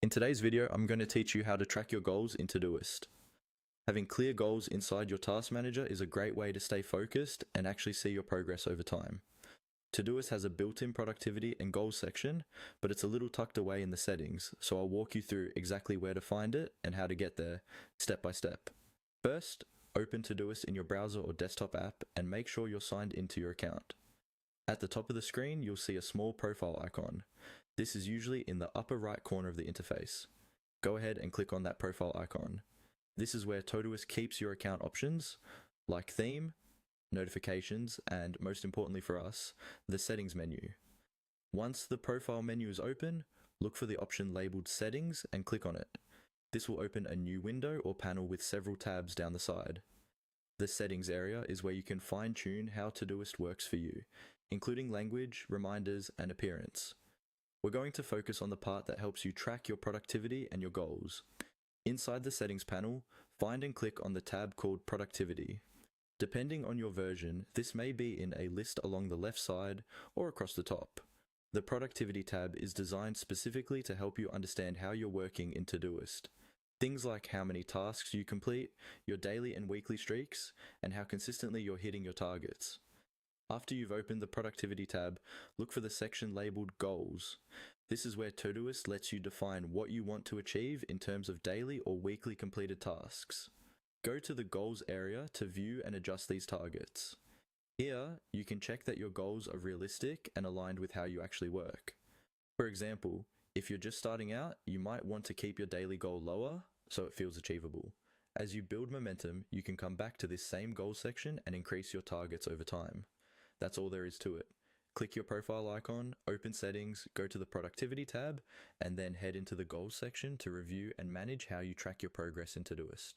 In today's video, I'm going to teach you how to track your goals in Todoist. Having clear goals inside your task manager is a great way to stay focused and actually see your progress over time. Todoist has a built-in productivity and goals section, but it's a little tucked away in the settings, so I'll walk you through exactly where to find it and how to get there, step by step. First, open Todoist in your browser or desktop app and make sure you're signed into your account. At the top of the screen, you'll see a small profile icon. This is usually in the upper right corner of the interface. Go ahead and click on that profile icon. This is where Todoist keeps your account options, like theme, notifications, and most importantly for us, the settings menu. Once the profile menu is open, look for the option labeled settings and click on it. This will open a new window or panel with several tabs down the side. The settings area is where you can fine-tune how Todoist works for you, including language, reminders, and appearance. We're going to focus on the part that helps you track your productivity and your goals. Inside the settings panel, find and click on the tab called Productivity. Depending on your version, this may be in a list along the left side or across the top. The Productivity tab is designed specifically to help you understand how you're working in Todoist. Things like how many tasks you complete, your daily and weekly streaks, and how consistently you're hitting your targets. After you've opened the Productivity tab, look for the section labeled Goals. This is where Todoist lets you define what you want to achieve in terms of daily or weekly completed tasks. Go to the Goals area to view and adjust these targets. Here, you can check that your goals are realistic and aligned with how you actually work. For example, if you're just starting out, you might want to keep your daily goal lower so it feels achievable. As you build momentum, you can come back to this same goal section and increase your targets over time. That's all there is to it. Click your profile icon, open settings, go to the Productivity tab, and then head into the Goals section to review and manage how you track your progress in Todoist.